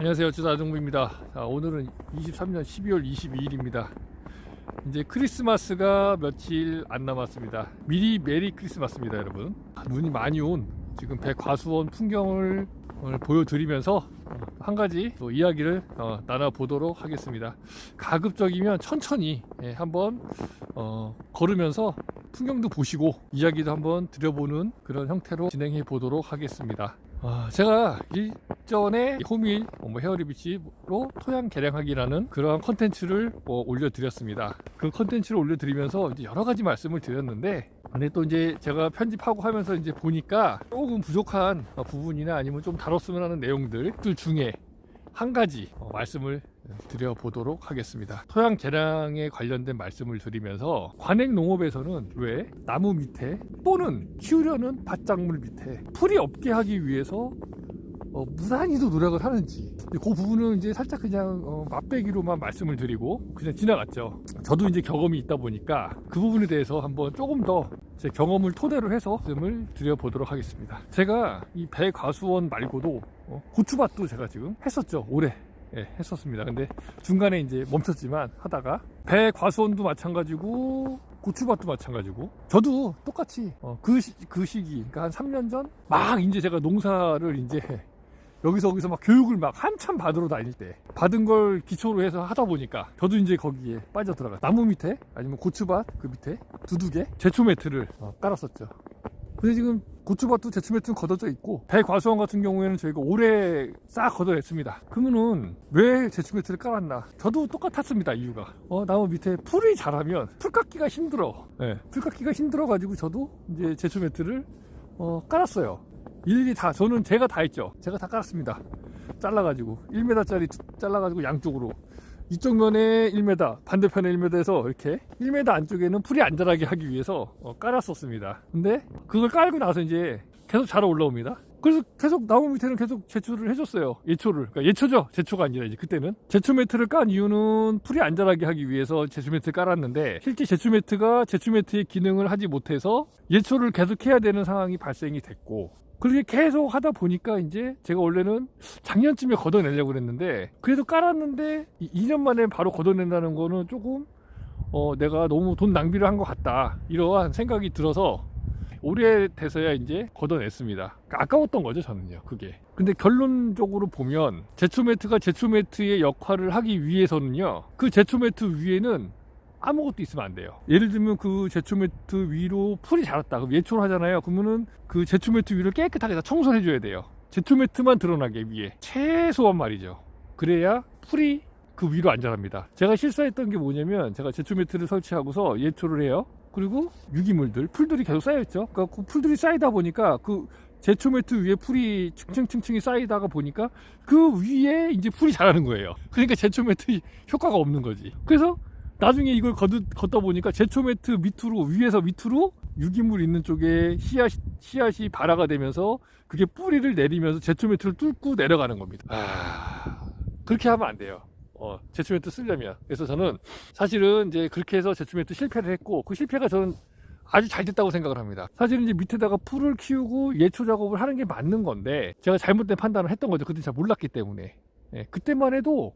안녕하세요, 주다정부입니다. 오늘은 23년 12월 22일입니다. 이제 크리스마스가 며칠 안 남았습니다. 미리 메리 크리스마스입니다, 여러분. 눈이 많이 온 지금 백과수원 풍경을 오늘 보여드리면서 한 가지 또 이야기를 나눠보도록 하겠습니다. 가급적이면 천천히 한번 걸으면서 풍경도 보시고 이야기도 한번 드려보는 그런 형태로 진행해 보도록 하겠습니다. 제가 일전에 호밀 헤어리비치로 토양 개량하기라는 그런 컨텐츠를 올려드렸습니다. 그 컨텐츠를 올려드리면서 이제 여러 가지 말씀을 드렸는데, 근데 또 이제 제가 편집하고 하면서 이제 보니까 조금 부족한 부분이나 아니면 좀 다뤘으면 하는 내용들 중에 한 가지 말씀을 드려보도록 하겠습니다. 토양 개량에 관련된 말씀을 드리면서 관행 농업에서는 왜 나무 밑에 또는 키우려는 밭작물 밑에 풀이 없게 하기 위해서 무단히도 노력을 하는지, 그 부분은 이제 살짝 그냥 맛배기로만 말씀을 드리고 그냥 지나갔죠. 저도 이제 경험이 있다 보니까 그 부분에 대해서 한번 조금 더 제 경험을 토대로 해서 말씀을 드려보도록 하겠습니다. 제가 이 백과수원 말고도 고추밭도 제가 지금 했었죠. 올해 했었습니다. 근데 중간에 이제 멈췄지만 하다가 백과수원도 마찬가지고 고추밭도 마찬가지고 저도 똑같이 그 시기, 그러니까 한 3년 전 막 이제 제가 농사를 이제 여기서 막 교육을 막 한참 받으러 다닐 때 받은 걸 기초로 해서 하다 보니까 저도 이제 거기에 빠져 들어가 나무 밑에 아니면 고추밭 그 밑에 두둑에 제초 매트를 깔았었죠. 근데 지금 고추밭도 제초 매트는 걷어져 있고 백과수원 같은 경우에는 저희가 올해 싹 걷어냈습니다. 그러면은 왜 제초 매트를 깔았나? 저도 똑같았습니다. 이유가 나무 밑에 풀이 자라면 풀 깎기가 힘들어. 풀 깎기가 힘들어 가지고 저도 이제 제초 매트를 깔았어요. 일일이 다 제가 다 했죠. 제가 다 깔았습니다. 잘라가지고 1m짜리 잘라가지고 양쪽으로 이쪽 면에 1m, 반대편에 1m에서 이렇게 1m 안쪽에는 풀이 안 자라게 하기 위해서 깔았었습니다. 근데 그걸 깔고 나서 이제 계속 자라 올라옵니다. 그래서 계속 나무 밑에는 계속 제초를 해줬어요. 예초를. 그러니까 예초죠. 제초가 아니라 이제 그때는. 제초 매트를 깐 이유는 풀이 안 자라게 하기 위해서 제초 매트를 깔았는데, 실제 제초 매트가 제초 매트의 기능을 하지 못해서 예초를 계속 해야 되는 상황이 발생이 됐고, 그렇게 계속 하다 보니까 이제 제가 원래는 작년쯤에 걷어내려고 그랬는데, 그래도 깔았는데 2년 만에 바로 걷어낸다는 거는 조금 내가 너무 돈 낭비를 한 것 같다, 이러한 생각이 들어서 올해 돼서야 이제 걷어냈습니다. 그러니까 아까웠던 거죠, 저는요, 그게. 근데 결론적으로 보면 제초 매트가 제초 매트의 역할을 하기 위해서는요, 그 제초 매트 위에는 아무것도 있으면 안 돼요. 예를 들면 그 제초 매트 위로 풀이 자랐다. 그럼 예초를 하잖아요. 그러면은 그 제초 매트 위를 깨끗하게 다 청소를 해줘야 돼요. 제초 매트만 드러나게 위에. 최소한 말이죠. 그래야 풀이 그 위로 안 자랍니다. 제가 실수했던 게 뭐냐면, 제가 제초 매트를 설치하고서 예초를 해요. 그리고 유기물들, 풀들이 계속 쌓여있죠. 그러니까 그 풀들이 쌓이다 보니까 그 제초 매트 위에 풀이 층층층층이 쌓이다가 보니까 그 위에 이제 풀이 자라는 거예요. 그러니까 제초 매트 효과가 없는 거지. 그래서 나중에 이걸 걷다 보니까 제초 매트 밑으로, 위에서 밑으로 유기물 있는 쪽에 씨앗이 발화가 되면서 그게 뿌리를 내리면서 제초 매트를 뚫고 내려가는 겁니다. 그렇게 하면 안 돼요. 제초 매트 쓰려면. 그래서 저는 사실은 이제 그렇게 해서 제초 매트 실패를 했고, 그 실패가 저는 아주 잘 됐다고 생각을 합니다. 사실은 이제 밑에다가 풀을 키우고 예초 작업을 하는 게 맞는 건데, 제가 잘못된 판단을 했던 거죠. 그때 잘 몰랐기 때문에. 그때만 해도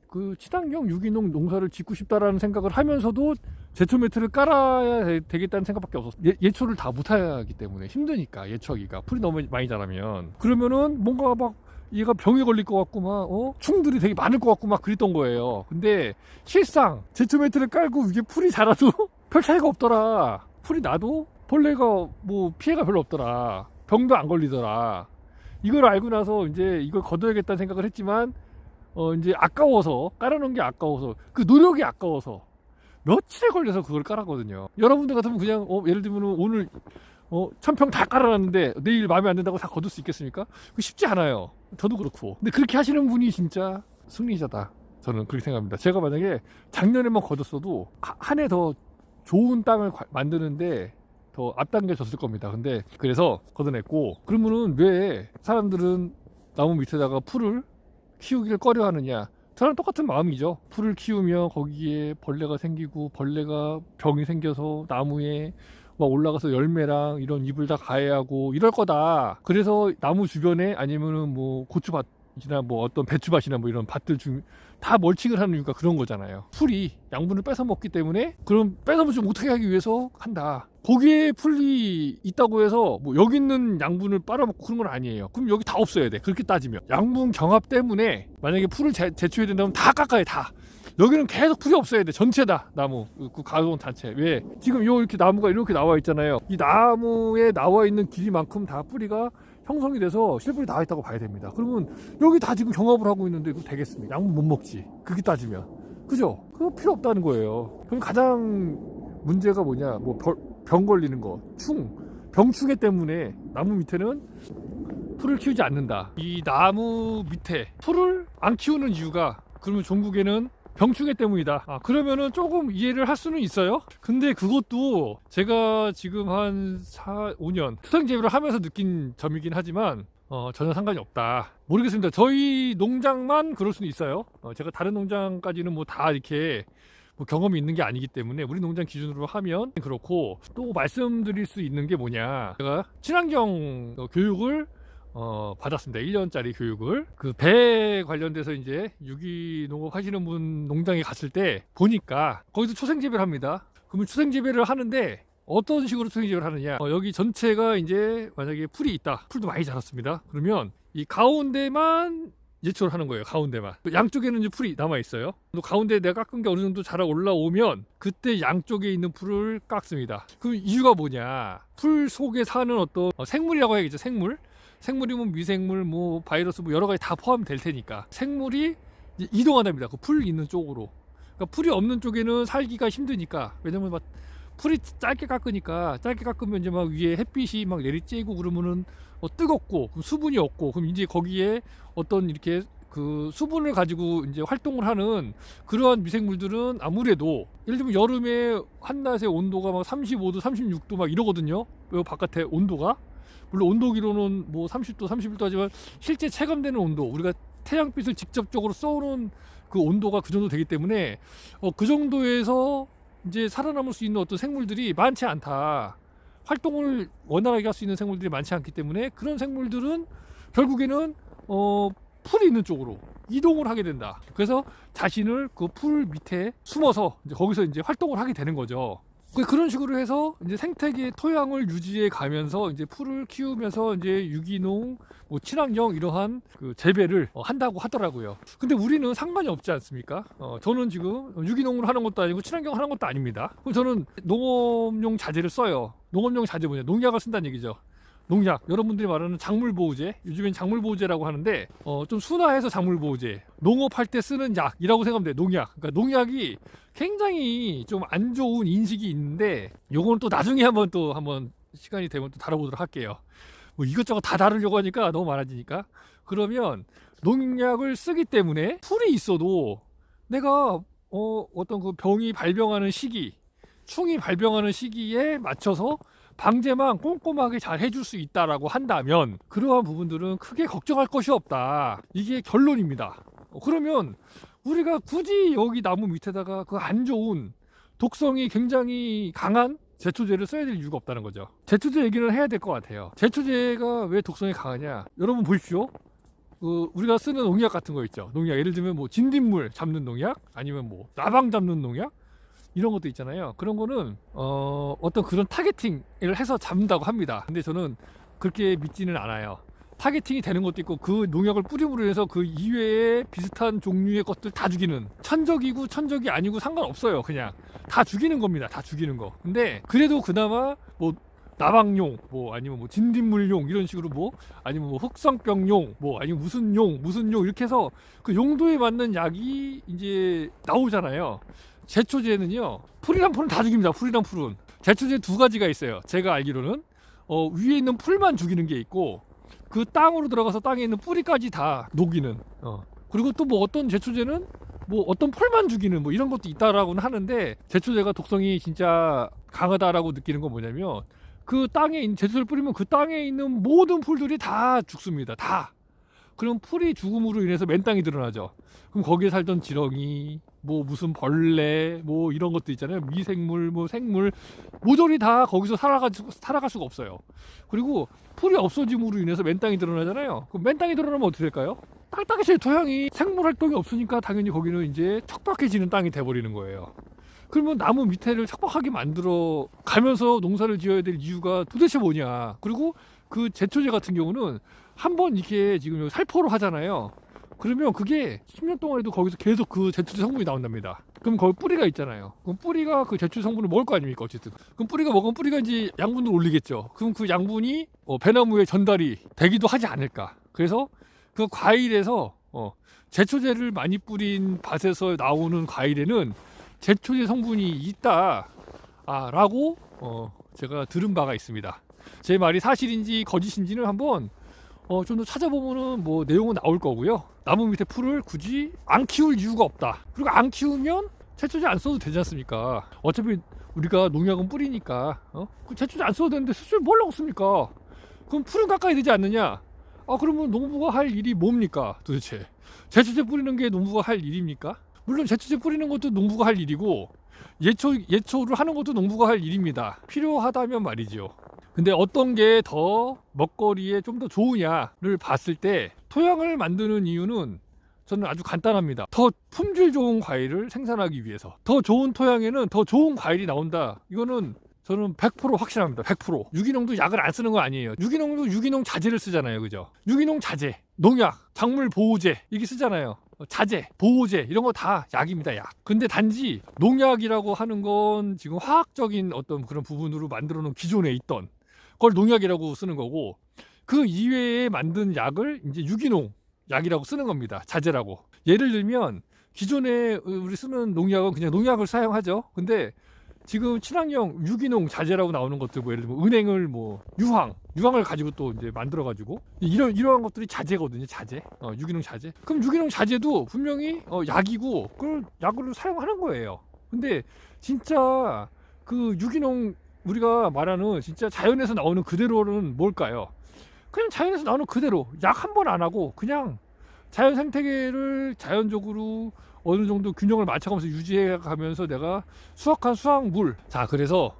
그 친환경 유기농 농사를 짓고 싶다라는 생각을 하면서도 제초 매트를 깔아야 되겠다는 생각밖에 없었어요. 예초를 다 못하기 때문에 힘드니까, 예초하기가. 풀이 너무 많이 자라면. 그러면은 뭔가 막 얘가 병에 걸릴 것 같고 막 충들이 되게 많을 것 같고 막 그랬던 거예요. 근데 실상 제초 매트를 깔고 이게 풀이 자라도 별 차이가 없더라. 풀이 나도 벌레가 뭐 피해가 별로 없더라. 병도 안 걸리더라. 이걸 알고 나서 이제 이걸 걷어야겠다는 생각을 했지만, 이제 아까워서, 깔아놓은 게 아까워서, 그 노력이 아까워서 며칠에 걸려서 그걸 깔았거든요. 여러분들 같으면 그냥 예를 들면 오늘 1000평 다 깔아놨는데 내일 마음에 안 든다고 다 거둘 수 있겠습니까? 그거 쉽지 않아요. 저도 그렇고. 근데 그렇게 하시는 분이 진짜 승리자다, 저는 그렇게 생각합니다. 제가 만약에 작년에만 거뒀어도 한 해 더 좋은 땅을 만드는데 더 앞당겨졌을 겁니다. 근데 그래서 걷어냈고, 그러면은 왜 사람들은 나무 밑에다가 풀을 키우기를 꺼려 하느냐? 저랑 똑같은 마음이죠. 풀을 키우면 거기에 벌레가 생기고, 벌레가 병이 생겨서 나무에 막 올라가서 열매랑 이런 잎을 다 가해하고 이럴 거다. 그래서 나무 주변에, 아니면은 뭐 고추밭 이나 뭐 어떤 배추밭이나 뭐 이런 밭들 중 다 멀칭을 하는 이유가 그런 거잖아요. 풀이 양분을 뺏어 먹기 때문에 그럼 뺏어 먹지 못하게 하기 위해서 한다. 거기에 풀이 있다고 해서 뭐 여기 있는 양분을 빨아먹고 그런 건 아니에요. 그럼 여기 다 없어야 돼. 그렇게 따지면 양분 경합 때문에 만약에 풀을 제초해야 된다면 다 깎아야 다. 여기는 계속 풀이 없어야 돼. 전체다. 나무 그 가공 자체. 왜 지금 요 이렇게 나무가 이렇게 나와 있잖아요. 이 나무에 나와 있는 길이만큼 다 뿌리가 형성이 돼서 실뿌리 나와 있다고 봐야 됩니다. 그러면 여기 다 지금 경합을 하고 있는데 이거 되겠습니까? 양분 못 먹지. 그렇게 따지면 그죠? 그거 필요 없다는 거예요. 그럼 가장 문제가 뭐냐? 뭐 병 걸리는 거, 병충해 때문에 나무 밑에는 풀을 키우지 않는다. 이 나무 밑에 풀을 안 키우는 이유가 그러면 종국에는 병충해 때문이다. 그러면은 조금 이해를 할 수는 있어요. 근데 그것도 제가 지금 한 5년 투생재배를 하면서 느낀 점이긴 하지만 전혀 상관이 없다. 모르겠습니다. 저희 농장만 그럴 수는 있어요. 제가 다른 농장까지는 뭐 다 이렇게 뭐 경험이 있는 게 아니기 때문에 우리 농장 기준으로 하면 그렇고, 또 말씀드릴 수 있는 게 뭐냐, 제가 친환경 교육을 받았습니다. 1년짜리 교육을. 그 배 관련돼서 이제 유기농업 하시는 분 농장에 갔을 때 보니까 거기서 초생재배를 합니다. 그러면 초생재배를 하는데 어떤 식으로 초생재배를 하느냐, 여기 전체가 이제 만약에 풀이 있다. 풀도 많이 자랐습니다. 그러면 이 가운데만 예초를 하는 거예요. 가운데만. 양쪽에는 이제 풀이 남아 있어요. 또 가운데 내가 깎은 게 어느 정도 자라 올라오면 그때 양쪽에 있는 풀을 깎습니다. 그럼 이유가 뭐냐, 풀 속에 사는 어떤 생물이라고 해야겠죠. 생물이면 미생물, 뭐 바이러스, 뭐 여러 가지 다 포함될 테니까 생물이 이동한답니다. 그 풀 있는 쪽으로. 그러니까 풀이 없는 쪽에는 살기가 힘드니까. 왜냐면 막 풀이 짧게 깎으면 이제 막 위에 햇빛이 막 내리쬐고 그러면은 뜨겁고 그럼 수분이 없고, 그럼 이제 거기에 어떤 이렇게 그 수분을 가지고 이제 활동을 하는 그러한 미생물들은 아무래도, 예를 들면 여름에 한낮의 온도가 막 35도, 36도 막 이러거든요. 요 바깥에 온도가. 물론 온도기로는 뭐 30도, 31도 하지만 실제 체감되는 온도, 우리가 태양빛을 직접적으로 쏘는 그 온도가 그 정도 되기 때문에 그 정도에서 이제 살아남을 수 있는 어떤 생물들이 많지 않다. 활동을 원활하게 할 수 있는 생물들이 많지 않기 때문에 그런 생물들은 결국에는 풀이 있는 쪽으로 이동을 하게 된다. 그래서 자신을 그 풀 밑에 숨어서 이제 거기서 이제 활동을 하게 되는 거죠. 그런 식으로 해서 이제 생태계 토양을 유지해 가면서 이제 풀을 키우면서 이제 유기농, 뭐 친환경 이러한 그 재배를 한다고 하더라고요. 근데 우리는 상관이 없지 않습니까? 저는 지금 유기농을 하는 것도 아니고 친환경 하는 것도 아닙니다. 그럼 저는 농업용 자재를 써요. 농업용 자재 뭐냐? 농약을 쓴다는 얘기죠. 농약, 여러분들이 말하는 작물보호제, 요즘엔 작물보호제라고 하는데 좀 순화해서 작물보호제, 농업할 때 쓰는 약이라고 생각하면 돼요. 농약. 그러니까 농약이 굉장히 좀 안 좋은 인식이 있는데, 요거는 또 나중에 한번 시간이 되면 또 다뤄보도록 할게요. 뭐 이것저것 다 다루려고 하니까 너무 많아지니까. 그러면 농약을 쓰기 때문에 풀이 있어도 내가 어떤 그 병이 발병하는 시기, 충이 발병하는 시기에 맞춰서 방제만 꼼꼼하게 잘 해줄 수 있다라고 한다면 그러한 부분들은 크게 걱정할 것이 없다. 이게 결론입니다. 그러면 우리가 굳이 여기 나무 밑에다가 그 안 좋은 독성이 굉장히 강한 제초제를 써야 될 이유가 없다는 거죠. 제초제 얘기를 해야 될 것 같아요. 제초제가 왜 독성이 강하냐, 여러분 보십시오. 우리가 쓰는 농약 같은 거 있죠. 농약, 예를 들면 뭐 진딧물 잡는 농약, 아니면 뭐 나방 잡는 농약, 이런 것도 있잖아요. 그런 거는 어떤 그런 타겟팅을 해서 잡는다고 합니다. 근데 저는 그렇게 믿지는 않아요. 타겟팅이 되는 것도 있고, 그 농약을 뿌림으로 해서 그 이외에 비슷한 종류의 것들 다 죽이는, 천적이고 천적이 아니고 상관없어요. 그냥 다 죽이는 겁니다. 다 죽이는 거. 근데 그래도 그나마 뭐 나방용, 뭐 아니면 뭐 진딧물용 이런 식으로, 뭐 아니면 뭐 흑성병용, 뭐 아니면 무슨 용 이렇게 해서 그 용도에 맞는 약이 이제 나오잖아요. 제초제는요, 풀이랑 풀은 다 죽입니다. 풀이랑 풀은. 제초제 두 가지가 있어요. 제가 알기로는 위에 있는 풀만 죽이는 게 있고, 그 땅으로 들어가서 땅에 있는 뿌리까지 다 녹이는. 그리고 또 뭐 어떤 제초제는 뭐 어떤 풀만 죽이는 뭐 이런 것도 있다라고는 하는데, 제초제가 독성이 진짜 강하다라고 느끼는 건 뭐냐면, 그 땅에 있는 제초제를 뿌리면 그 땅에 있는 모든 풀들이 다 죽습니다. 다. 그럼 풀이 죽음으로 인해서 맨 땅이 드러나죠. 그럼 거기에 살던 지렁이, 뭐 무슨 벌레, 뭐 이런 것도 있잖아요. 미생물, 뭐 생물, 모조리 다 거기서 살아갈 수가 없어요. 그리고 풀이 없어짐으로 인해서 맨 땅이 드러나잖아요. 그럼 맨 땅이 드러나면 어떻게 될까요? 딱딱해질 토양이 생물 활동이 없으니까 당연히 거기는 이제 척박해지는 땅이 돼버리는 거예요. 그러면 나무 밑에를 척박하게 만들어 가면서 농사를 지어야 될 이유가 도대체 뭐냐. 그리고 그 제초제 같은 경우는 한번 이렇게 지금 여기 살포로 하잖아요. 그러면 그게 10년 동안 해도 거기서 계속 그 제초제 성분이 나온답니다. 그럼 거기 뿌리가 있잖아요. 그럼 뿌리가 그 제초제 성분을 먹을 거 아닙니까? 어쨌든. 그럼 뿌리가 먹으면 뿌리가 이제 양분을 올리겠죠. 그럼 그 양분이 배나무에 전달이 되기도 하지 않을까. 그래서 그 과일에서 제초제를 많이 뿌린 밭에서 나오는 과일에는 제초제 성분이 있다 라고 제가 들은 바가 있습니다. 제 말이 사실인지 거짓인지는 한번 좀 더 찾아보면은 뭐 내용은 나올 거고요. 나무 밑에 풀을 굳이 안 키울 이유가 없다. 그리고 안 키우면 제초제 안 써도 되지 않습니까? 어차피 우리가 농약은 뿌리니까 그 제초제 안 써도 되는데 쓸 뭘 넣었습니까? 그럼 풀은 깎아야 되지 않느냐? 그러면 농부가 할 일이 뭡니까 도대체? 제초제 뿌리는 게 농부가 할 일입니까? 물론 제초제 뿌리는 것도 농부가 할 일이고 예초를 하는 것도 농부가 할 일입니다. 필요하다면 말이죠. 근데 어떤 게 더 먹거리에 좀 더 좋으냐를 봤을 때 토양을 만드는 이유는 저는 아주 간단합니다. 더 품질 좋은 과일을 생산하기 위해서 더 좋은 토양에는 더 좋은 과일이 나온다. 이거는 저는 100% 확신합니다. 100%. 유기농도 약을 안 쓰는 거 아니에요. 유기농도 유기농 자재를 쓰잖아요. 그죠? 유기농 자재, 농약, 작물 보호제 이게 쓰잖아요. 자재, 보호제 이런 거 다 약입니다. 약. 근데 단지 농약이라고 하는 건 지금 화학적인 어떤 그런 부분으로 만들어 놓은 기존에 있던 그걸 농약이라고 쓰는 거고, 그 이외에 만든 약을 이제 유기농 약이라고 쓰는 겁니다. 자재라고. 예를 들면 기존에 우리 쓰는 농약은 그냥 농약을 사용하죠. 근데 지금 친환경 유기농 자재라고 나오는 것들, 뭐 예를 들면 은행을 뭐 유황을 가지고 또 이제 만들어 가지고 이러한 것들이 자재거든요. 자재. 유기농 자재. 그럼 유기농 자재도 분명히 약이고 그걸 약으로 사용하는 거예요. 근데 진짜 그 유기농 우리가 말하는 진짜 자연에서 나오는 그대로는 뭘까요? 그냥 자연에서 나오는 그대로 약 한 번 안 하고 그냥 자연 생태계를 자연적으로 어느 정도 균형을 맞춰가면서 유지해 가면서 내가 수확한 수확물. 자, 그래서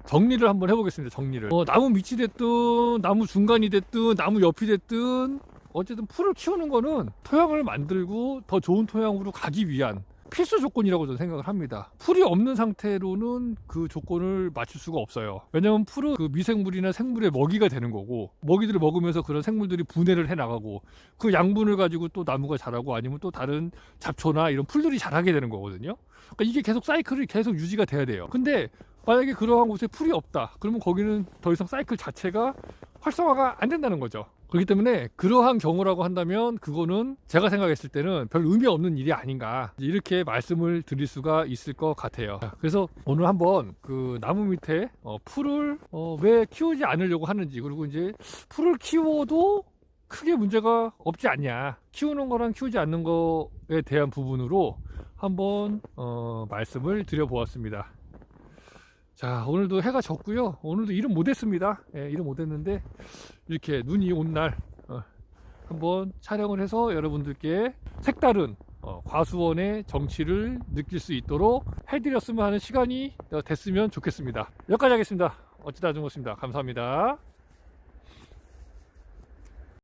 정리를 한번 해보겠습니다. 정리를. 나무 밑이 됐든 나무 중간이 됐든 나무 옆이 됐든 어쨌든 풀을 키우는 거는 토양을 만들고 더 좋은 토양으로 가기 위한 필수 조건이라고 저는 생각을 합니다. 풀이 없는 상태로는 그 조건을 맞출 수가 없어요. 왜냐하면 풀은 그 미생물이나 생물의 먹이가 되는 거고, 먹이들을 먹으면서 그런 생물들이 분해를 해 나가고 그 양분을 가지고 또 나무가 자라고 아니면 또 다른 잡초나 이런 풀들이 자라게 되는 거거든요. 그러니까 이게 계속 사이클이 계속 유지가 돼야 돼요. 근데 만약에 그러한 곳에 풀이 없다, 그러면 거기는 더 이상 사이클 자체가 활성화가 안 된다는 거죠. 그렇기 때문에 그러한 경우라고 한다면 그거는 제가 생각했을 때는 별 의미 없는 일이 아닌가, 이렇게 말씀을 드릴 수가 있을 것 같아요. 그래서 오늘 한번 그 나무 밑에 풀을 왜 키우지 않으려고 하는지, 그리고 이제 풀을 키워도 크게 문제가 없지 않냐, 키우는 거랑 키우지 않는 거에 대한 부분으로 한번 말씀을 드려보았습니다. 자, 오늘도 해가 졌고요. 오늘도 일은 못했습니다. 일은 못했는데 이렇게 눈이 온 날 한번 촬영을 해서 여러분들께 색다른 과수원의 정취를 느낄 수 있도록 해드렸으면 하는 시간이 됐으면 좋겠습니다. 여기까지 하겠습니다. 어찌다 중었습니다. 감사합니다.